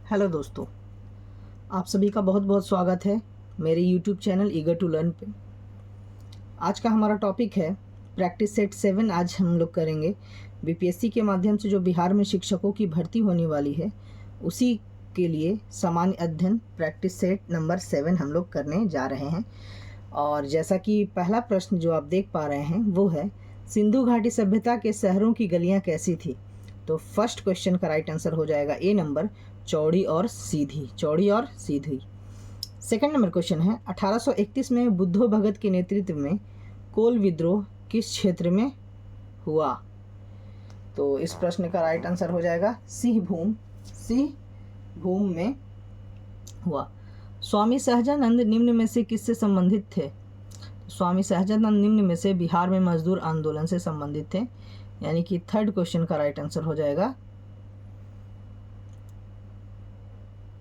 Hello दोस्तों, आप सभी का बहुत बहुत स्वागत है मेरे YouTube channel eager to learn पे। आज का हमारा टॉपिक है प्रैक्टिस सेट 7। आज हम लोग करेंगे बीपीएससी के माध्यम से जो बिहार में शिक्षकों की भर्ती होने वाली है उसी के लिए सामान्य अध्ययन प्रैक्टिस सेट नंबर 7 हम लोग करने जा रहे हैं। और जैसा कि पहला प्रश्न जो आप देख पा रहे हैं वो है, सिंधु घाटी सभ्यता के शहरों की गलियाँ कैसी थी? तो फर्स्ट क्वेश्चन का राइट आंसर हो जाएगा ए नंबर, चौड़ी और सीधी। चौड़ी और सीधी। सेकंड नंबर क्वेश्चन है, 1831 में बुद्धो भगत के नेतृत्व में कोल विद्रोह किस क्षेत्र में हुआ? तो इस प्रश्न का राइट आंसर हो जाएगा सिंहभूम में हुआ। स्वामी सहजानंद निम्न में से किससे संबंधित थे? स्वामी सहजानंद निम्न में से बिहार में मजदूर आंदोलन से संबंधित थे, यानी कि थर्ड क्वेश्चन का राइट आंसर हो जाएगा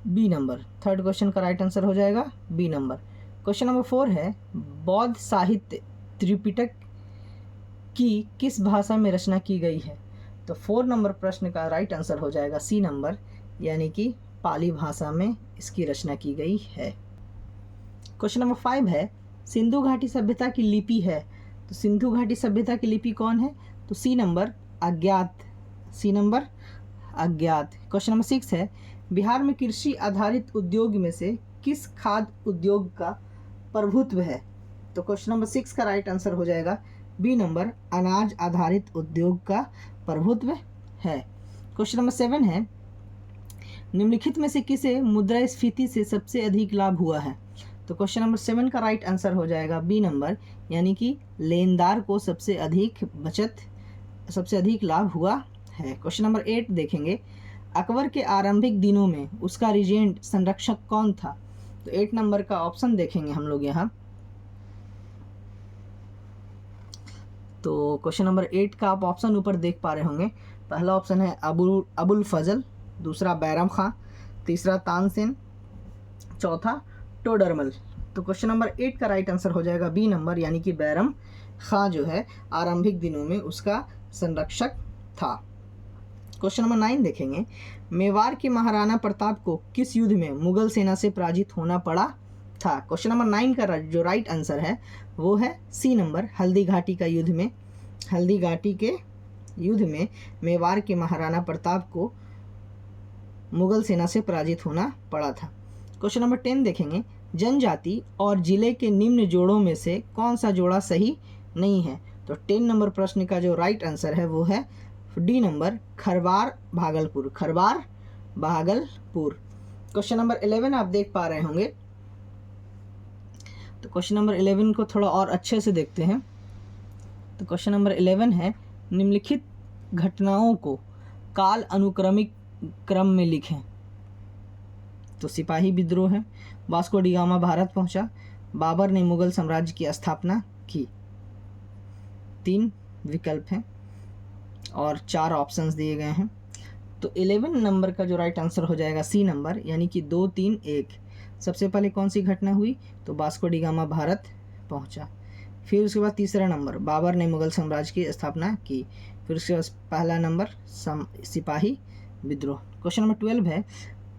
बी नंबर। थर्ड क्वेश्चन का राइट आंसर हो जाएगा बी नंबर। क्वेश्चन नंबर 4 है, बौद्ध साहित्य त्रिपिटक की किस भाषा में रचना की गई है? तो 4 नंबर प्रश्न का राइट आंसर हो जाएगा सी नंबर, यानी कि पाली भाषा में इसकी रचना की गई है। क्वेश्चन नंबर 5 है, सिंधु घाटी सभ्यता की लिपि है। तो सिंधु घाटी सभ्यता की लिपि कौन है? तो सी नंबर अज्ञात। सी नंबर अज्ञात। क्वेश्चन नंबर 6 है, बिहार में कृषि आधारित उद्योग में से किस खाद्य उद्योग का प्रभुत्व है? तो क्वेश्चन नंबर 6 का राइट आंसर हो जाएगा बी नंबर, अनाज आधारित उद्योग का प्रभुत्व है। क्वेश्चन नंबर 7 है, निम्नलिखित में से किसे मुद्रास्फीति से सबसे अधिक लाभ हुआ है? तो क्वेश्चन नंबर 7 का राइट आंसर हो जाएगा बी नंबर, यानी कि लेनदार को सबसे अधिक लाभ हुआ है। क्वेश्चन नंबर 8 देखेंगे, अकबर के आरंभिक दिनों में उसका रीजेंट संरक्षक कौन था? तो 8 नंबर का ऑप्शन देखेंगे हम लोग यहाँ। तो क्वेश्चन नंबर 8 का आप ऑप्शन ऊपर देख पा रहे होंगे। पहला ऑप्शन है अबुल फजल, दूसरा बैरम खां, तीसरा तानसेन, चौथा टोडरमल। तो क्वेश्चन नंबर 8 का राइट आंसर हो जाएगा बी नंबर, यानी कि बैरम खां जो है आरंभिक दिनों में उसका संरक्षक था। क्वेश्चन नंबर 9 देखेंगे, मेवाड़ के महाराणा प्रताप को किस युद्ध में मुगल सेना से पराजित होना पड़ा था? क्वेश्चन नंबर 9 का जो राइट आंसर है वो है सी नंबर, हल्दी घाटी के युद्ध में मेवाड़ के महाराणा प्रताप को मुगल सेना से पराजित होना पड़ा था। क्वेश्चन नंबर 10 देखेंगे, जनजाति और जिले के निम्न जोड़ों में से कौन सा जोड़ा सही नहीं है? तो 10 नंबर प्रश्न का जो राइट आंसर है वो है D number, Kharwar Bhagalpur. Question number 11 आप देख पा रहे होंगे। तो क्वेश्चन नंबर 11 को थोड़ा और अच्छे से देखते हैं। तो क्वेश्चन नंबर 11 है, निम्नलिखित घटनाओं को काल अनुक्रमिक क्रम में लिखें। तो सिपाही विद्रोह है, वास्को डी गामा भारत पहुंचा, बाबर ने मुगल साम्राज्य की स्थापना की। 3 विकल्प हैं और 4 ऑप्शंस दिए गए हैं। तो 11 नंबर का जो राइट आंसर हो जाएगा सी नंबर, यानी कि 2, 3, 1। सबसे पहले कौन सी घटना हुई? तो वास्को डी गामा भारत पहुंचा। फिर उसके बाद तीसरा नंबर, बाबर ने मुगल साम्राज्य की स्थापना की। फिर उसके बाद पहला नंबर सिपाही विद्रोह। क्वेश्चन नंबर 12 है,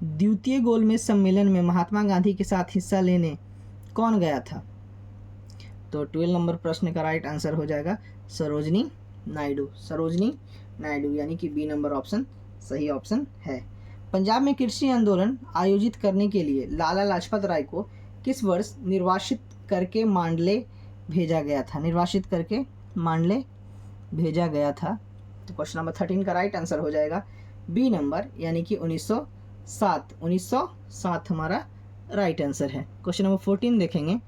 द्वितीय गोलमेज सम्मेलन में महात्मा गांधी के साथ हिस्सा लेने कौन गया था? तो 12 नंबर प्रश्न का राइट आंसर हो जाएगा सरोजनी नायडू, यानी कि बी नंबर ऑप्शन सही ऑप्शन है। पंजाब में कृषि आंदोलन आयोजित करने के लिए लाला लाजपत राय को किस वर्ष निर्वासित करके मांडले भेजा गया था? तो क्वेश्चन नंबर 13 का राइट आंसर हो जाएगा बी नंबर, यानी कि 1907 हमारा राइट आंसर है। क्वेश्चन नंबर 14 देखेंगे,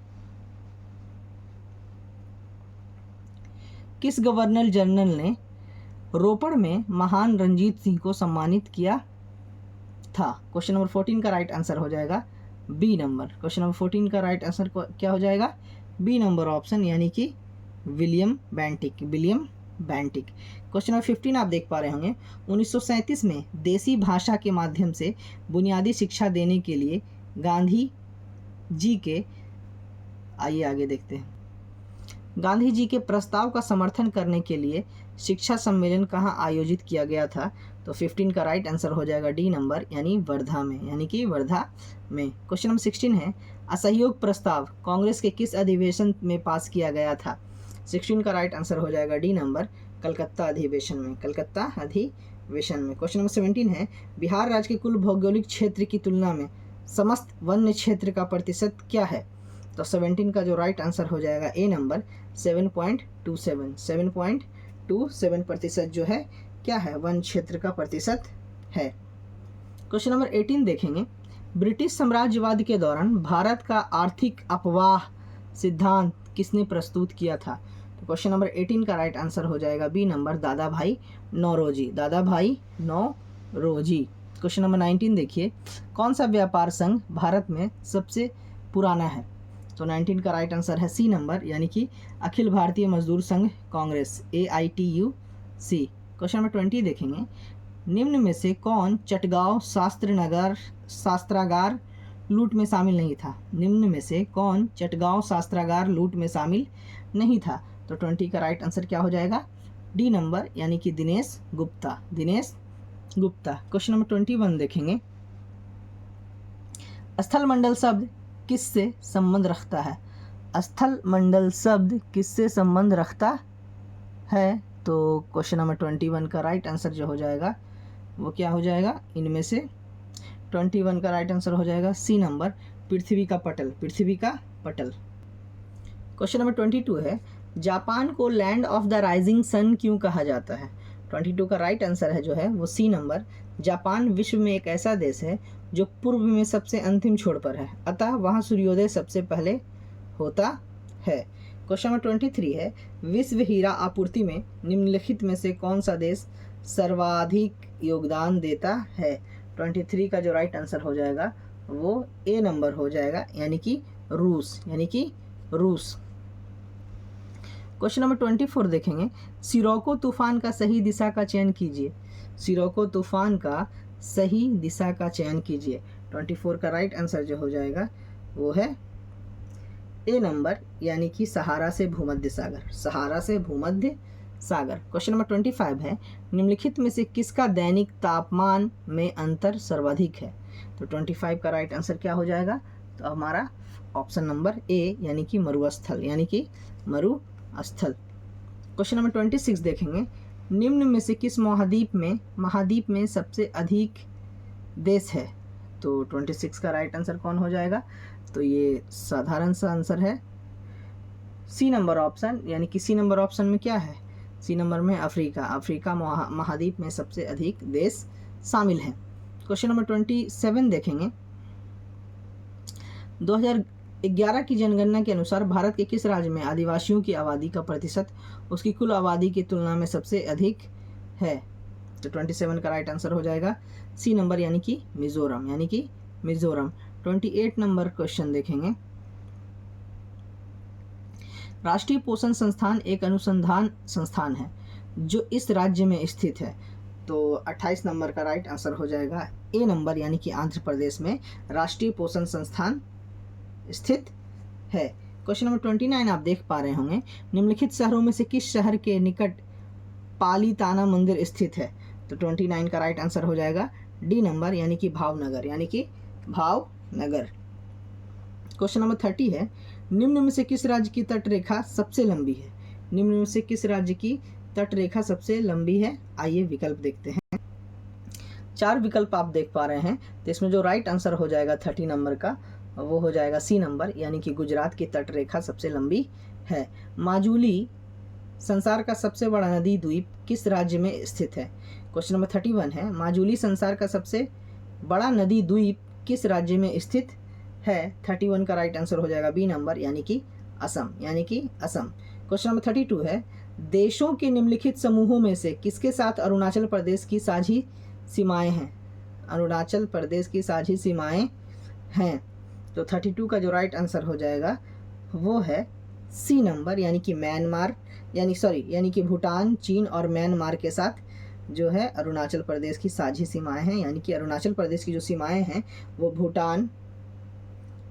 किस गवर्नर जनरल ने रोपड़ में महान रंजीत सिंह को सम्मानित किया था? क्वेश्चन नंबर 14 का राइट आंसर हो जाएगा बी नंबर। क्वेश्चन नंबर 14 का राइट आंसर क्या हो जाएगा? बी नंबर ऑप्शन, यानी कि विलियम बेंटिक। क्वेश्चन नंबर 15 आप देख पा रहे होंगे, 1937 में देसी भाषा के माध्यम से बुनियादी शिक्षा देने के लिए गांधी जी के प्रस्ताव का समर्थन करने के लिए शिक्षा सम्मेलन कहाँ आयोजित किया गया था? तो 15 का राइट आंसर हो जाएगा डी नंबर, यानी वर्धा में, यानी कि वर्धा में। क्वेश्चन नंबर 16 है, असहयोग प्रस्ताव कांग्रेस के किस अधिवेशन में पास किया गया था? 16 का राइट आंसर हो जाएगा डी नंबर, कलकत्ता अधिवेशन में, कलकत्ता अधिवेशन में। क्वेश्चन नंबर 17 है, बिहार राज्य के कुल भौगोलिक क्षेत्र की तुलना में समस्त वन्य क्षेत्र का प्रतिशत क्या है? तो 17 का जो राइट आंसर हो जाएगा ए नंबर, 7.27 जो है क्या है, वन क्षेत्र का प्रतिशत है। क्वेश्चन नंबर 18 देखेंगे, ब्रिटिश साम्राज्यवाद के दौरान भारत का आर्थिक अपवाह सिद्धांत किसने प्रस्तुत किया था? तो क्वेश्चन नंबर 18 का राइट आंसर हो जाएगा बी नंबर, दादा भाई नौरोजी, दादा भाई नौरोजी। क्वेश्चन नंबर 19 देखिए, कौन सा व्यापार संघ भारत में सबसे पुराना है? तो 19 का राइट आंसर है सी नंबर, यानी कि अखिल भारतीय मजदूर संघ कांग्रेस, AITUC। क्वेश्चन नंबर 20 देखेंगे, निम्न में से कौन चटगांव शास्त्रागार लूट में शामिल नहीं था? निम्न में से कौन चटगांव शास्त्रागार लूट में शामिल नहीं था? तो 20 का राइट आंसर क्या हो जाएगा, डी नंबर, यानी कि दिनेश गुप्ता, दिनेश गुप्ता। क्वेश्चन नंबर 21 देखेंगे, स्थल मंडल शब्द किससे संबंध रखता है? स्थल मंडल शब्द किससे संबंध रखता है? तो क्वेश्चन नंबर 21 का राइट आंसर जो हो जाएगा वो क्या हो जाएगा, इनमें से 21 का राइट आंसर हो जाएगा सी नंबर, पृथ्वी का पटल, पृथ्वी का पटल। क्वेश्चन नंबर 22 है, जापान को land of the rising sun क्यों कहा जाता है? 22 का राइट आंसर है जो है वो सी नंबर, जापान विश्व में एक ऐसा देश है जो पूर्व में सबसे अंतिम छोर पर है, अतः वहाँ सूर्योदय सबसे पहले होता है। क्वेश्चन नंबर 23 है, विश्व हीरा आपूर्ति में निम्नलिखित में से कौन सा देश सर्वाधिक योगदान देता है? 23 का जो राइट आंसर हो जाएगा वो ए नंबर हो जाएगा, यानी कि रूस, यानी कि रूस। क्वेश्चन नंबर 24 देखेंगे, सिरोको तूफान का सही दिशा का चयन कीजिए। सिरोको तूफान का सही दिशा का चयन कीजिए। 24 का राइट आंसर जो हो जाएगा वो है ए नंबर, यानी कि सहारा से भूमध्य सागर, सहारा से भूमध्य सागर। क्वेश्चन नंबर 25 है, निम्नलिखित में से किसका दैनिक तापमान में अंतर सर्वाधिक है? तो 25 का राइट आंसर क्या हो जाएगा, तो हमारा ऑप्शन नंबर ए, यानी कि मरुस्थल, यानी कि मरुस्थल। क्वेश्चन नंबर 26 देखेंगे, निम्न में से किस महाद्वीप में सबसे अधिक देश है? तो 26 का राइट आंसर कौन हो जाएगा, तो ये साधारण सा आंसर है सी नंबर ऑप्शन, यानी कि सी नंबर ऑप्शन में क्या है, सी नंबर में अफ्रीका, अफ्रीका महाद्वीप में सबसे अधिक देश शामिल हैं। क्वेश्चन नंबर 27 देखेंगे, 2011 की जनगणना के अनुसार भारत के किस राज्य में आदिवासियों की आबादी का प्रतिशत उसकी कुल आबादी की तुलना में सबसे अधिक है? तो 27 का राइट आंसर हो जाएगा सी नंबर, यानी कि मिजोरम, यानी कि मिजोरम। 28 नंबर क्वेश्चन देखेंगे, राष्ट्रीय पोषण संस्थान एक अनुसंधान संस्थान है जो इस राज्य में स्थित है। तो 28 नंबर का राइट आंसर हो जाएगा ए नंबर, यानी कि आंध्र प्रदेश में राष्ट्रीय पोषण संस्थान स्थित है। क्वेश्चन नंबर 29 आप देख पा रहे होंगे, निम्नलिखित शहरों में से किस शहर के निकट पालीताना मंदिर स्थित है? तो 29 का राइट आंसर हो जाएगा डी नंबर, यानी कि भावनगर, यानी कि भावनगर। क्वेश्चन नंबर 30 है, निम्न में से किस राज्य की तट रेखा सबसे लंबी है? निम्न में से किस राज्य की तट रेखा सबसे लंबी है? आइए विकल्प देखते हैं। 4 विकल्प आप देख पा रहे हैं, तो इसमें जो राइट आंसर हो जाएगा 30 नंबर का वो हो जाएगा सी नंबर, यानी कि गुजरात की तट रेखा सबसे लंबी है। माजुली संसार का सबसे बड़ा नदी द्वीप किस राज्य में स्थित है? क्वेश्चन नंबर 31 है, माजुली संसार का सबसे बड़ा नदी द्वीप किस राज्य में स्थित है? 31 का राइट आंसर हो जाएगा बी नंबर, यानी कि असम, यानी कि असम। क्वेश्चन नंबर 32 है, देशों के निम्नलिखित समूहों में से किसके साथ अरुणाचल प्रदेश की साझी सीमाएं हैं? अरुणाचल प्रदेश की साझी सीमाएं हैं। तो 32 का जो राइट आंसर हो जाएगा वो है सी नंबर, यानी कि म्यांमार, यानी कि भूटान, चीन और म्यांमार के साथ जो है अरुणाचल प्रदेश की साझी सीमाएं हैं, यानी कि अरुणाचल प्रदेश की जो सीमाएं हैं वो भूटान,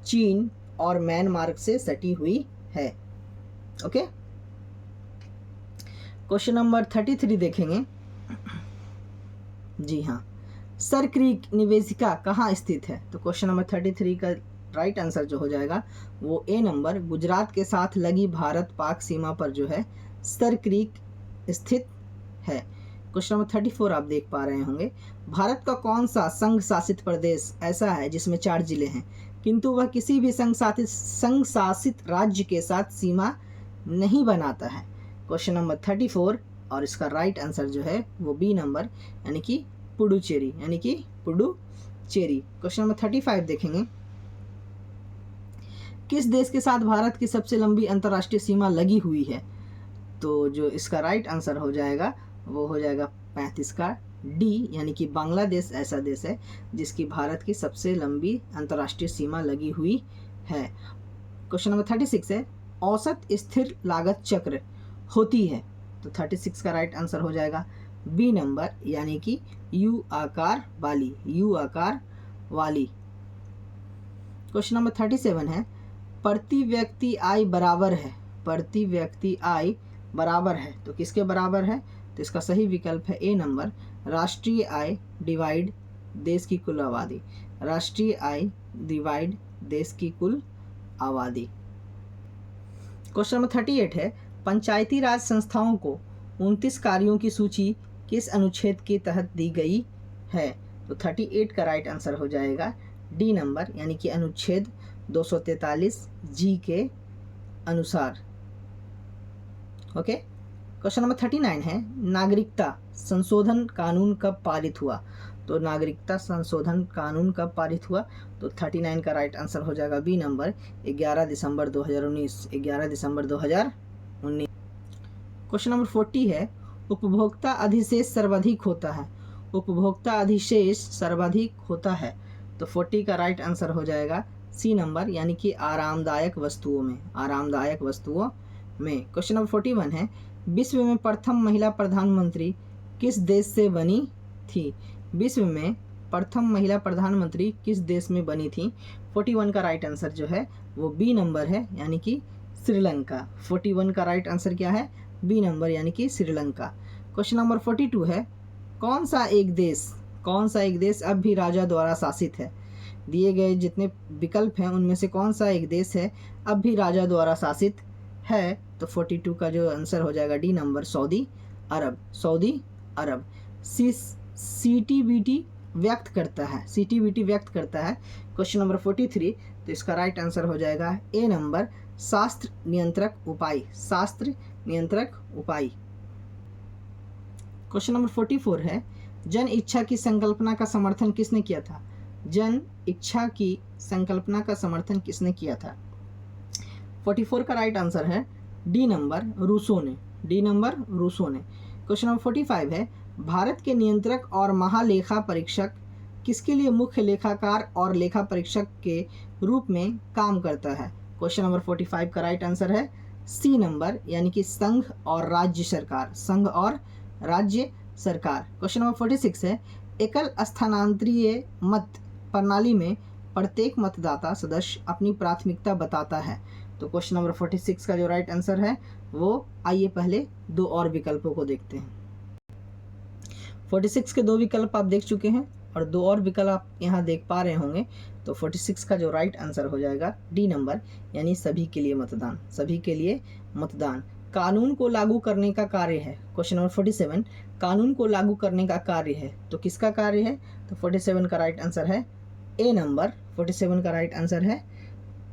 चीन और म्यांमार से सटी हुई है। ओके। क्वेश्चन नंबर 33 देखेंगे। जी हाँ, सर क्रीक निवेशिका कहाँ स्थित है? तो क्वेश्चन नंबर 33 का राइट आंसर जो हो जाएगा वो ए नंबर, गुजरात के साथ लगी भारत पाक सीमा पर जो है सर क्रीक स्थित है। क्वेश्चन नंबर 34 आप देख पा रहे होंगे, भारत का कौन सा संघ शासित प्रदेश ऐसा है जिसमें 4 जिले हैं किंतु वह किसी भी संघ शासित राज्य के साथ सीमा नहीं बनाता है? क्वेश्चन नंबर 34 और इसका राइट आंसर जो है वो बी नंबर यानी कि पुडुचेरी, यानी कि पुडुचेरी। क्वेश्चन नंबर 35 देखेंगे, किस देश के साथ भारत की सबसे लंबी अंतर्राष्ट्रीय सीमा लगी हुई है? तो जो इसका राइट आंसर हो जाएगा वो हो जाएगा 35 का डी, यानी कि बांग्लादेश ऐसा देश है जिसकी भारत की सबसे लंबी अंतर्राष्ट्रीय सीमा लगी हुई है। क्वेश्चन नंबर 36 है, औसत स्थिर लागत चक्र होती है? तो 36 का राइट आंसर हो जाएगा बी नंबर, यानी कि यू आकार वाली, यू आकार वाली। क्वेश्चन नंबर 37 है, प्रति व्यक्ति आय बराबर है, प्रति व्यक्ति आय बराबर है तो किसके बराबर है? तो इसका सही विकल्प है ए नंबर, राष्ट्रीय आय डिवाइड देश की कुल आबादी, राष्ट्रीय आय डिवाइड देश की कुल आबादी। क्वेश्चन नंबर 38 है, पंचायती राज संस्थाओं को 29 कार्यों की सूची किस अनुच्छेद के तहत दी गई है? तो 38 का राइट आंसर हो जाएगा डी नंबर, यानी कि अनुच्छेद 243 जी के अनुसार। ओके। क्वेश्चन नंबर 39 है, नागरिकता संशोधन कानून कब पारित हुआ? तो नागरिकता संशोधन कानून कब पारित हुआ? तो 39 का राइट आंसर हो जाएगा बी नंबर, 11 दिसंबर 2019, 11 दिसंबर 2019। क्वेश्चन नंबर 40 है, उपभोक्ता अधिशेष सर्वाधिक होता है, उपभोक्ता अधिशेष सर्वाधिक होता है तो 40 का राइट आंसर हो जाएगा सी नंबर, यानी कि आरामदायक वस्तुओं में, आरामदायक वस्तुओं में। क्वेश्चन नंबर 41 है, विश्व में प्रथम महिला प्रधानमंत्री किस देश से बनी थी? विश्व में प्रथम महिला प्रधानमंत्री किस देश में बनी थी? 41 का राइट आंसर जो है वो बी नंबर है, यानी कि श्रीलंका। 41 का राइट आंसर क्या है? बी नंबर, यानी कि श्रीलंका। क्वेश्चन नंबर 42 है, कौन सा एक देश अब भी राजा द्वारा शासित है? दिए गए जितने विकल्प हैं उनमें से कौन सा एक देश है अब भी राजा द्वारा शासित है? तो 42 का जो आंसर हो जाएगा डी नंबर, सऊदी अरब, सऊदी अरब। सीटीबीटी व्यक्त करता है, सीटीबीटी व्यक्त करता है। क्वेश्चन नंबर 43, तो इसका राइट आंसर हो जाएगा ए नंबर, शास्त्र नियंत्रक उपाय, शास्त्र नियंत्रक उपाय। क्वेश्चन नंबर 44 है, जन इच्छा की संकल्पना का समर्थन किसने किया था? जन इच्छा की संकल्पना का समर्थन किसने किया था? 44 का राइट आंसर है डी नंबर, रूसो ने, डी नंबर रूसो ने। क्वेश्चन नंबर 45 है, भारत के नियंत्रक और महालेखा परीक्षक किसके लिए मुख्य लेखाकार और लेखा परीक्षक के रूप में काम करता है? क्वेश्चन नंबर 45 का राइट आंसर है सी नंबर, यानी कि संघ और राज्य सरकार, संघ और राज्य सरकार। क्वेश्चन नंबर 46 है, एकल स्थानांतरीय मत प्रणाली में प्रत्येक मतदाता सदस्य अपनी प्राथमिकता बताता है। तो क्वेश्चन नंबर 46 का जो राइट आंसर है वो, आइए पहले दो और विकल्पों को देखते हैं। 46 के दो विकल्प आप देख चुके हैं और दो और विकल्प आप यहाँ देख पा रहे होंगे। तो 46 का जो राइट आंसर हो जाएगा डी नंबर, यानी सभी के लिए मतदान, सभी के लिए मतदान। कानून को लागू करने का कार्य है। क्वेश्चन नंबर 47, कानून को लागू करने का कार्य है तो किसका कार्य है? तो 47 का राइट आंसर है ए नंबर, 47 का राइट आंसर है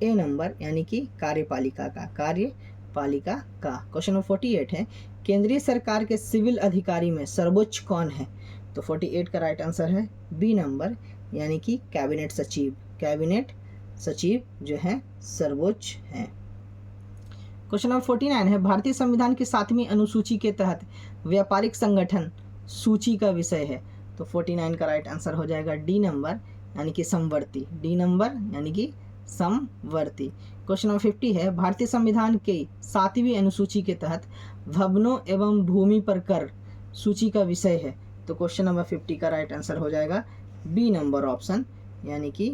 ए नंबर, यानी कि कार्यपालिका का, कार्यपालिका का। क्वेश्चन नंबर 48 है, केंद्रीय सरकार के सिविल अधिकारी में सर्वोच्च कौन है? तो 48 का राइट आंसर है बी नंबर, यानी कि कैबिनेट सचिव, कैबिनेट सचिव जो है सर्वोच्च है। क्वेश्चन नंबर 49 है, भारतीय संविधान की 7वीं अनुसूची के तहत व्यापारिक संगठन सूची का विषय है। तो 49 का राइट आंसर हो जाएगा डी नंबर, यानी कि समवर्ती, डी नंबर, यानी कि समवर्ती। क्वेश्चन नंबर 50 है, भारतीय संविधान के 7वीं अनुसूची के तहत भवनों एवं भूमि पर कर सूची का विषय है। तो क्वेश्चन नंबर 50 का राइट आंसर हो जाएगा बी नंबर ऑप्शन, यानी कि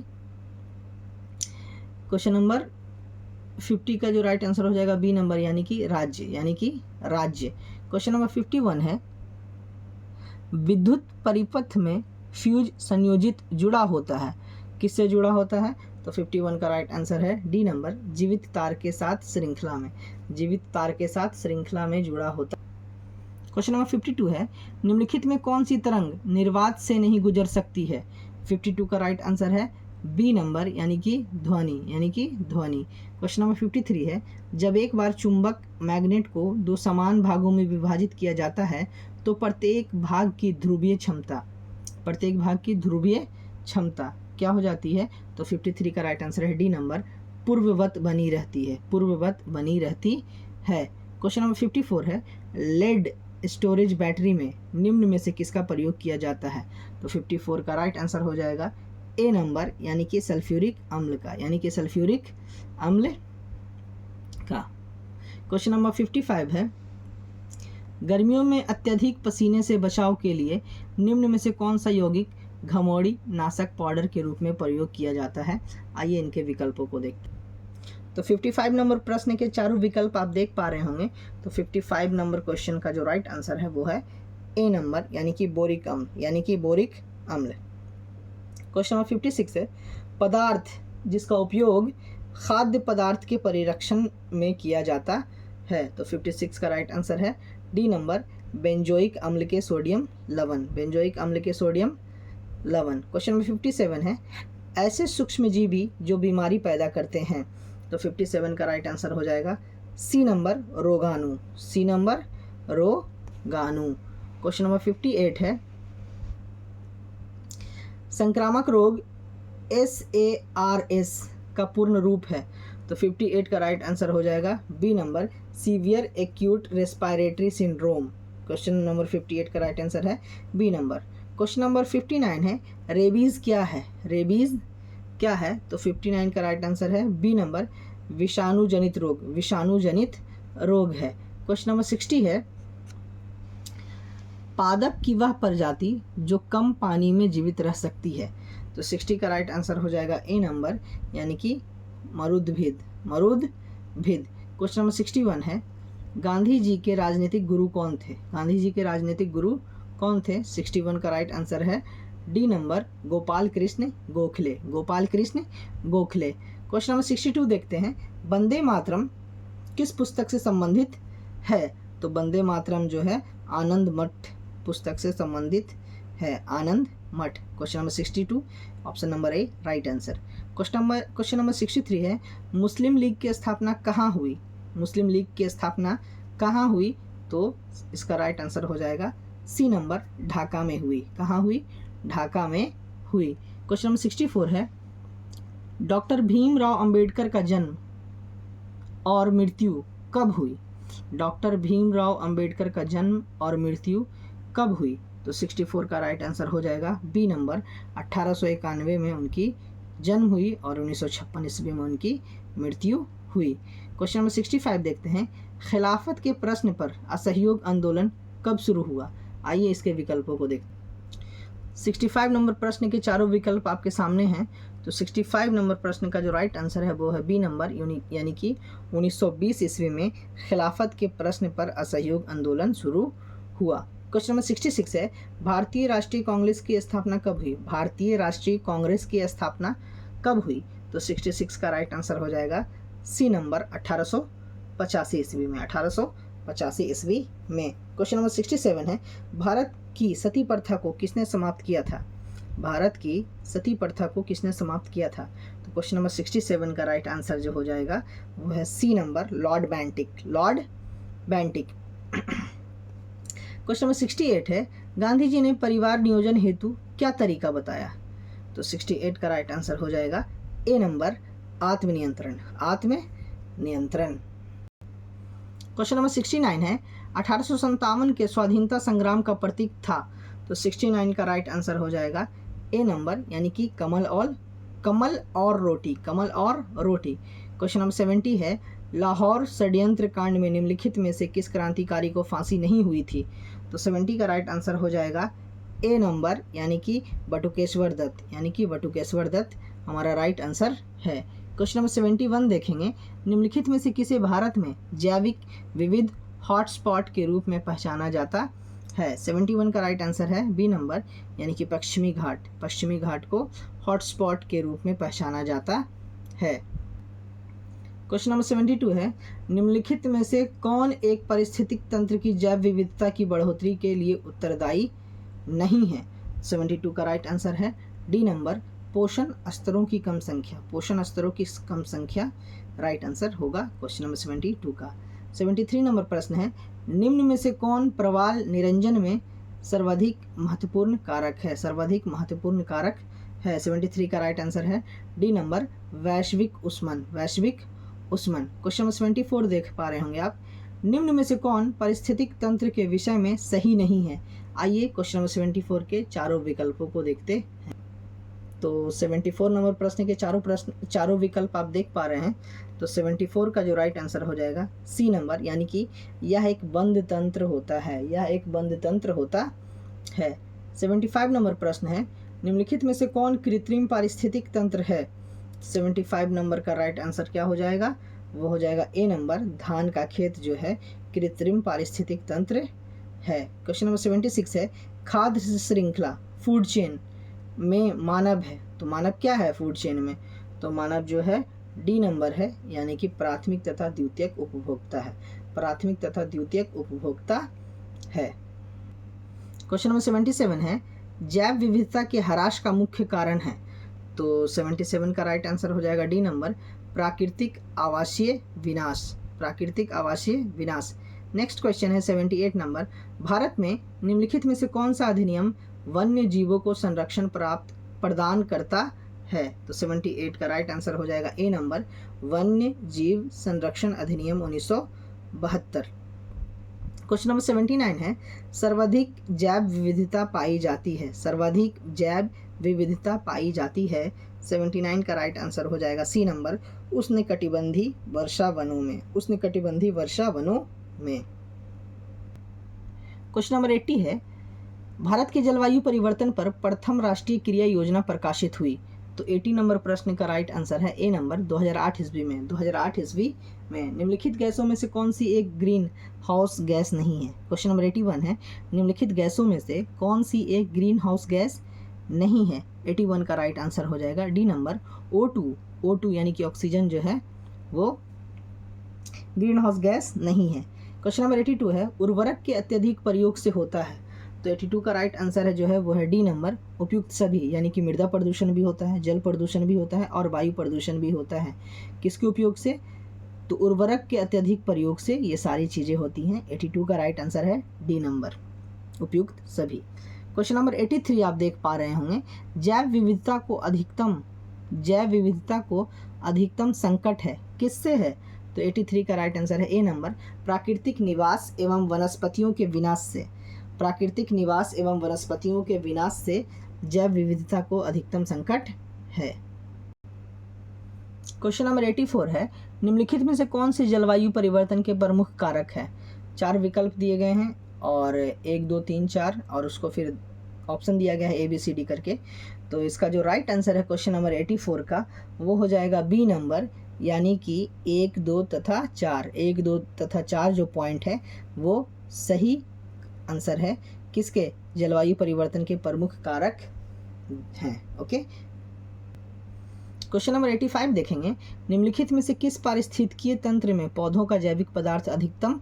क्वेश्चन नंबर 50 का जो राइट आंसर हो जाएगा बी नंबर, यानी कि राज्य, यानी कि राज्य। क्वेश्चन नंबर 51 है, विद्युत परिपथ में फ्यूज संयोजित जुड़ा होता है, किससे जुड़ा होता है? तो 51 का राइट आंसर है डी नंबर, जीवित तार के साथ श्रृंखला में, जीवित तार के साथ श्रृंखला में जुड़ा होता है। क्वेश्चन नंबर 52 है, निम्नलिखित में कौन सी तरंग निर्वात से नहीं गुजर सकती है? 52 का राइट आंसर है बी नंबर, यानी कि ध्वनि, यानी कि ध्वनि। क्वेश्चन नंबर 53 है, जब एक बार चुंबक मैग्नेट को दो समान भागों में विभाजित किया जाता है तो प्रत्येक भाग की ध्रुवीय क्षमता क्या हो जाती है? तो 53 का राइट आंसर है डी नंबर, पूर्ववत बनी रहती है, पूर्ववत बनी रहती है। क्वेश्चन नंबर 54 है, लेड स्टोरेज बैटरी में निम्न में से किसका प्रयोग किया जाता है? तो 54 का राइट आंसर हो जाएगा ए नंबर, यानी कि सल्फ्यूरिक अम्ल का, यानी कि सल्फ्यूरिक अम्ल का। क्वेश्चन नंबर 55 है, गर्मियों में अत्यधिक पसीने से बचाव के लिए निम्न में से कौन सा यौगिक घमौड़ी नाशक पाउडर के रूप में प्रयोग किया जाता है? आइए इनके विकल्पों को देखते हैं। तो 55 नंबर प्रश्न के चारों विकल्प आप देख पा रहे होंगे। तो 55 नंबर क्वेश्चन का जो राइट आंसर है वो है ए नंबर, यानी कि बोरिक अम्ल, यानी कि बोरिक अम्ल। क्वेश्चन नंबर 56 है, पदार्थ जिसका उपयोग खाद्य पदार्थ के परिरक्षण में किया जाता है। तो 56 का राइट आंसर है डी नंबर, बेंजोइक अम्ल के सोडियम लवण, बेंजोइक अम्ल के सोडियम लवण। क्वेश्चन नंबर 57 है, ऐसे सूक्ष्मजीवी जो बीमारी पैदा करते हैं। तो 57 का राइट आंसर हो जाएगा सी नंबर, रोगाणु, सी नंबर रोगाणु। क्वेश्चन नंबर 58 है, संक्रामक रोग SARS का पूर्ण रूप है। तो 58 का राइट आंसर हो जाएगा B number, severe acute respiratory syndrome. Question number 58 का राइट आंसर है बी नंबर। क्वेश्चन नंबर 59 है, रेबीज़ क्या है? रेबीज़ क्या है? तो 59 का राइट आंसर है बी नंबर, विषाणु जनित रोग, विषाणु जनित रोग है। क्वेश्चन नंबर 60 है, पादप की वह प्रजाति जो कम पानी में जीवित रह सकती है। तो 60 का राइट आंसर हो जाएगा ए नंबर, यानी कि मरुदभिद, मरुदभिद। क्वेश्चन नंबर 61 है, गांधी जी के राजनीतिक गुरु कौन थे? गांधी जी के राजनीतिक गुरु कौन थे? 61 का राइट आंसर है D number, Gopal Krishna Gokhale, Gopal Krishna Gokhale. Question number 62 देखते हैं, वंदे मातरम किस पुस्तक से संबंधित है? तो वंदे मातरम जो है आनंद मठ पुस्तक से संबंधित है, आनंद मठ। Question number 62 option number A right answer. Question number 63 है, मुस्लिम लीग की स्थापना कहाँ हुई? मुस्लिम लीग की स्थापना कहाँ हुई? तो इसका राइट आंसर हो जाएगा सी नंबर, ढाका में हुई। कहाँ हुई? ढाका में हुई। क्वेश्चन नंबर 64 है, डॉक्टर भीमराव अंबेडकर का जन्म और मृत्यु कब हुई? डॉक्टर भीमराव अंबेडकर का जन्म और मृत्यु कब हुई? तो 64 का राइट आंसर हो जाएगा बी नंबर, 1891 में उनकी जन्म हुई और 1956 ईस्वी में उनकी मृत्यु हुई। क्वेश्चन नंबर 65 देखते हैं, खिलाफत के प्रश्न पर असहयोग आंदोलन कब शुरू हुआ? आइए इसके विकल्पों को देखते हैं। 65 नंबर प्रश्न के चारों विकल्प आपके सामने हैं। तो 65 नंबर प्रश्न का जो राइट आंसर है वो है बी नंबर, यानी कि 1920 ईस्वी में खिलाफत के प्रश्न पर असहयोग आंदोलन शुरू हुआ। क्वेश्चन नंबर 66 है, भारतीय राष्ट्रीय कांग्रेस की स्थापना कब हुई? भारतीय राष्ट्रीय कांग्रेस की स्थापना कब हुई? तो 66 का राइट आंसर हो जाएगा सी नंबर, 1885 ईस्वी में, 1885 ईस्वी में। क्वेश्चन नंबर 67 है, भारत की सती प्रथा को किसने समाप्त किया था? भारत की सती प्रथा को किसने समाप्त किया था? तो क्वेश्चन नंबर 67 का राइट आंसर जो हो जाएगा वो है C number, Lord Bentinck, Lord Bentinck. Question number 68 है, गांधी जी ने परिवार नियोजन हेतु क्या तरीका बताया? तो 68 का राइट आंसर हो जाएगा ए नंबर, आत्मनियंत्रण, आत्मनियंत्रण। क्वेश्चन नंबर 69 है, 1857 के स्वाधीनता संग्राम का प्रतीक था। तो 69 का राइट आंसर हो जाएगा ए नंबर, यानी कि कमल और रोटी, कमल और रोटी। क्वेश्चन नंबर 70 है, लाहौर षड्यंत्र कांड में निम्नलिखित में से किस क्रांतिकारी को फांसी नहीं हुई थी? तो 70 का राइट आंसर हो जाएगा ए नंबर, यानी कि बटुकेश्वर दत्त, यानी कि बटुकेश्वर दत्त हमारा राइट आंसर है। क्वेश्चन नंबर 71 देखेंगे, निम्नलिखित में से किसे भारत में जैविक विविध हॉटस्पॉट के रूप में पहचाना जाता है। 71 का राइट आंसर है बी नंबर, यानी कि पश्चिमी घाट। पश्चिमी घाट को हॉटस्पॉट के रूप में पहचाना जाता है। क्वेश्चन नंबर 72 है, निम्नलिखित में से कौन एक पारिस्थितिक तंत्र की जैव विविधता की बढ़ोतरी के लिए उत्तरदायी नहीं है। 72 का राइट आंसर है डी नंबर, पोषण स्तरों की कम संख्या। पोषण स्तरों की कम संख्या राइट आंसर होगा क्वेश्चन नंबर 72 का। 73 नंबर प्रश्न है, निम्न में से कौन प्रवाल निरंजन में सर्वाधिक महत्वपूर्ण कारक है। सर्वाधिक महत्वपूर्ण कारक है 73 का राइट आंसर है डी नंबर, वैश्विक उष्मन। वैश्विक उष्मन। क्वेश्चन नंबर 74 देख पा रहे होंगे आप, निम्न में से कौन पारिस्थितिक तंत्र के विषय में सही नहीं है। आइए क्वेश्चन नंबर 74 के चारों विकल्पों को देखते हैं। तो 74 नंबर प्रश्न के चारों विकल्प आप देख पा रहे हैं। तो 74 का जो राइट आंसर हो जाएगा सी नंबर, यानी कि यह एक बंद तंत्र होता है। यह एक बंद तंत्र होता है। 75 नंबर प्रश्न है, निम्नलिखित में से कौन कृत्रिम पारिस्थितिक तंत्र है। 75 नंबर का राइट आंसर क्या हो जाएगा, वो हो जाएगा ए नंबर, धान का खेत जो है कृत्रिम पारिस्थितिक तंत्र है। क्वेश्चन नंबर 76 है, खाद्य श्रृंखला फूड चेन में मानव है। तो मानव क्या है फूड चेन में, तो मानव जो है डी नंबर है, यानी कि प्राथमिक तथा द्वितीयक उपभोक्ता है। प्राथमिक तथा द्वितीयक उपभोक्ता है। क्वेश्चन नंबर 77 है, जैव विविधता के ह्रास का मुख्य कारण है। तो 77 का राइट आंसर हो जाएगा डी नंबर, प्राकृतिक आवासीय विनाश। प्राकृतिक आवासीय विनाश। नेक्स्ट क्वेश्चन है 78 नंबर, भारत में निम्नलिखित में से कौन सा अधिनियम वन्य जीवों को संरक्षण प्रदान करता है। तो 78 का राइट आंसर हो जाएगा ए नंबर, वन्य जीव संरक्षण अधिनियम 1972। क्वेश्चन नंबर 79 है, सर्वाधिक जैव विविधता पाई जाती है। सर्वाधिक जैव विविधता पाई जाती है। 79 का राइट आंसर हो जाएगा सी नंबर, उष्णकटिबंधी वर्षा वनों में। उष्णकटिबंधी वर्षा वनों में। क्वेश्चन नंबर 80 है, भारत के जलवायु परिवर्तन पर प्रथम राष्ट्रीय क्रिया योजना प्रकाशित हुई। तो 80 नंबर प्रश्न का राइट आंसर है ए नंबर, 2008 ईस्वी में। 2008 ईस्वी में। निम्नलिखित गैसों में से कौन सी एक ग्रीन हाउस गैस नहीं है। क्वेश्चन नंबर 81 है, निम्नलिखित गैसों में से कौन सी एक ग्रीन हाउस गैस नहीं है। 81 का राइट आंसर हो जाएगा डी नंबर, O2। O2 यानी कि ऑक्सीजन जो है वो ग्रीन हाउस गैस नहीं है। क्वेश्चन नंबर 82 है, उर्वरक के अत्यधिक प्रयोग से होता है। तो 82 का राइट आंसर है जो है वो है डी नंबर, उपयुक्त सभी, यानी कि मृदा प्रदूषण भी होता है, जल प्रदूषण भी होता है और वायु प्रदूषण भी होता है। किसके उपयोग से, तो उर्वरक के अत्यधिक प्रयोग से ये सारी चीज़ें होती हैं। 82 का राइट आंसर है डी नंबर, उपयुक्त सभी। क्वेश्चन नंबर 83 आप देख पा रहे होंगे, जैव विविधता को अधिकतम संकट है किससे है। तो 83 का राइट आंसर है ए नंबर, प्राकृतिक निवास एवं वनस्पतियों के विनाश से। प्राकृतिक निवास एवं वनस्पतियों के विनाश से जैव विविधता को अधिकतम संकट है। क्वेश्चन नंबर 84 है, निम्नलिखित में से कौन से जलवायु परिवर्तन के प्रमुख कारक है। 4 विकल्प दिए गए हैं और 1 2 3 4 और उसको फिर ऑप्शन दिया गया है ABCD करके। तो इसका जो राइट आंसर है क्वेश्चन नंबर 84 का वो हो जाएगा बी नंबर, यानी कि 1 2 तथा 4। 1 2 तथा 4 जो पॉइंट है वो सही आंसर है किसके, जलवायु परिवर्तन के प्रमुख कारक हैं। ओके। क्वेश्चन नंबर 85 देखेंगे, निम्नलिखित में से किस पारिस्थितिकीय तंत्र में पौधों का जैविक पदार्थ अधिकतम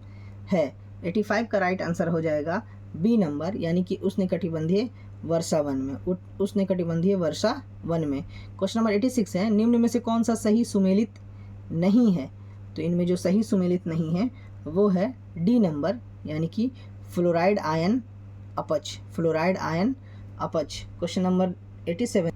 है। 85 का राइट आंसर हो जाएगा बी नंबर, यानी कि उष्णकटिबंधीय वर्षा वन में। उष्णकटिबंधीय वर्षा वन में। क्वेश्चन नंबर 86 है, निम्न में से कौन सा सही सुमेलित नहीं है। तो इनमें जो सही सुमेलित नहीं है वो है डी नंबर, यानी कि फ्लोराइड आयन अपच। फ्लोराइड आयन अपच। क्वेश्चन नंबर 87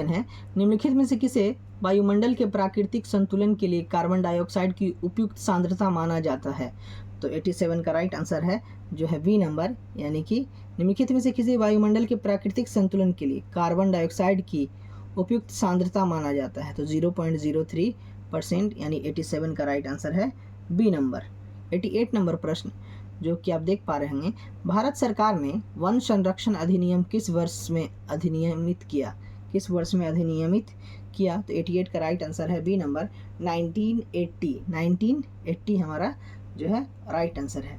है, निम्नलिखित में से किसे वायुमंडल के प्राकृतिक संतुलन के लिए कार्बन डाइऑक्साइड की उपयुक्त सांद्रता माना जाता है। तो 87 का राइट आंसर है जो है बी नंबर, यानी कि निम्नलिखित में से किसी वायुमंडल के प्राकृतिक संतुलन के लिए कार्बन डाइऑक्साइड की उपयुक्त सांद्रता माना जाता है। तो 0.03%, यानी 87 का राइट आंसर है बी नंबर। 88 नंबर प्रश्न जो कि आप देख पा रहे होंगे, भारत सरकार ने वन संरक्षण अधिनियम किस वर्ष में अधिनियमित किया। किस वर्ष में अधिनियमित किया? तो 88 का राइट आंसर है बी नंबर 1980 हमारा जो है राइट आंसर है।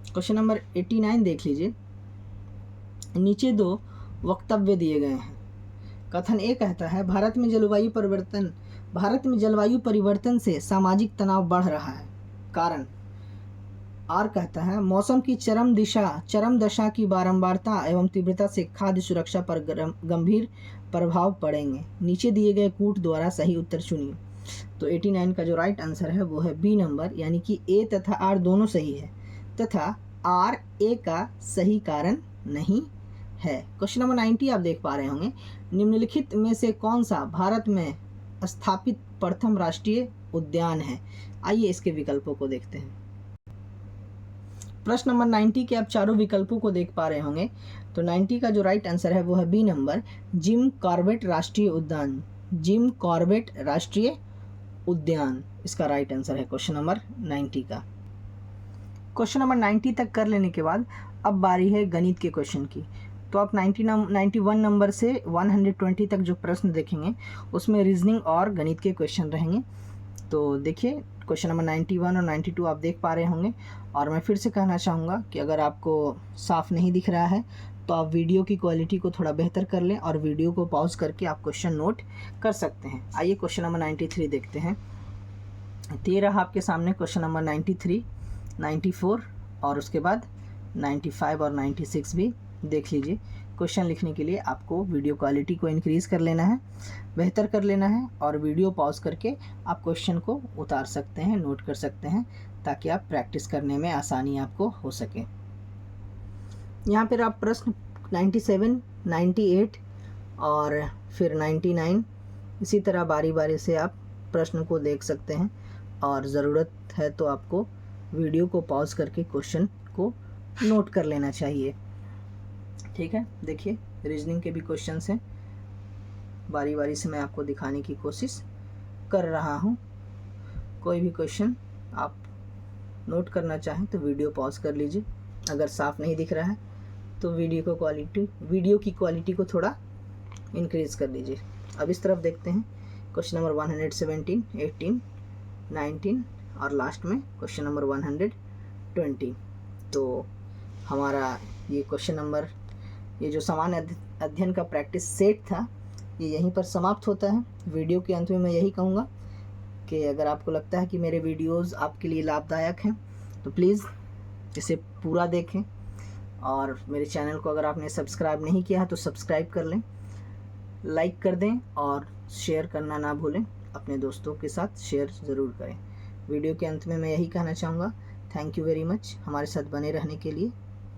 क्वेश्चन नंबर 89 देख लीजिए। नीचे दो वक्तव्य दिए गए हैं। कथन ए कहता है भारत में जलवायु परिवर्तन से सामाजिक तनाव बढ़ रहा है। कारण। आर कहता है मौसम की चरम दशा की बारंबारता एवं तीव्रता से खाद्य सुरक्षा पर गंभीर प्रभाव पड़ेंगे। नीचे दिए गए कूट द्वारा सही उत्तर चुनिए। तो 89 का जो राइट आंसर है वो है बी नंबर, यानी कि ए तथा आर दोनों सही है तथा आर ए का सही कारण नहीं है। क्वेश्चन नंबर 90 आप देख पा रहे होंगे। निम्नलिखित में से कौन सा भारत में स्थापित प्रथम राष्ट्रीय उद्यान है? आइए इसके विकल्पों को देखते हैं। प्रश्न नंबर 90 के आप चारों विकल्पों को देख पा रहे होंगे। तो 90 का जो राइट आंसर है वो है बी नंबर, जिम कॉर्बेट राष्ट्रीय उद्यान। जिम कॉर्बेट राष्ट्रीय उद्यान इसका राइट आंसर है क्वेश्चन नंबर 90 का। क्वेश्चन नंबर 90 तक कर लेने के बाद अब बारी है गणित के क्वेश्चन की। तो आप 91 नंबर से 120 तक जो प्रश्न देखेंगे उसमें रीजनिंग और गणित के क्वेश्चन रहेंगे। तो देखिए क्वेश्चन नंबर 91 और 92 आप देख पा रहे होंगे। और मैं फिर से कहना चाहूँगा कि अगर आपको साफ़ नहीं दिख रहा है तो आप वीडियो की क्वालिटी को थोड़ा बेहतर कर लें और वीडियो को पॉज करके आप क्वेश्चन नोट कर सकते हैं। आइए क्वेश्चन नंबर 93 देखते हैं। 13 आपके सामने क्वेश्चन नंबर 93, 94 और उसके बाद 95 और 96 भी देख लीजिए। क्वेश्चन लिखने के लिए आपको वीडियो क्वालिटी को इंक्रीज़ कर लेना है, बेहतर कर लेना है और वीडियो पॉज करके आप क्वेश्चन को उतार सकते हैं, नोट कर सकते हैं, ताकि आप प्रैक्टिस करने में आसानी आपको हो सके। यहाँ पर आप प्रश्न 97, 98 और फिर 99 इसी तरह बारी बारी से आप प्रश्न को देख सकते हैं और ज़रूरत है तो आपको वीडियो को पॉज करके क्वेश्चन को नोट कर लेना चाहिए। ठीक है, देखिए रीजनिंग के भी क्वेश्चंस हैं, बारी बारी से मैं आपको दिखाने की कोशिश कर रहा हूँ। कोई भी क्वेश्चन आप नोट करना चाहें तो वीडियो पॉज कर लीजिए। अगर साफ़ नहीं दिख रहा है तो वीडियो की क्वालिटी को थोड़ा इंक्रीज़ कर लीजिए। अब इस तरफ देखते हैं। क्वेश्चन नंबर 117, 18, 19 और लास्ट में क्वेश्चन नंबर 120। तो हमारा ये क्वेश्चन नंबर, ये जो सामान्य अध्ययन का प्रैक्टिस सेट था, ये यहीं पर समाप्त होता है। वीडियो के अंत में मैं यही कहूँगा कि अगर आपको लगता है कि मेरे वीडियोस आपके लिए लाभदायक हैं तो प्लीज़ इसे पूरा देखें और मेरे चैनल को अगर आपने सब्सक्राइब नहीं किया है तो सब्सक्राइब कर लें, लाइक कर दें और शेयर करना ना भूलें। अपने दोस्तों के साथ शेयर ज़रूर करें। वीडियो के अंत में मैं यही कहना चाहूँगा, थैंक यू वेरी मच हमारे साथ बने रहने के लिए।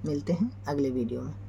मिलते हैं अगले वीडियो में।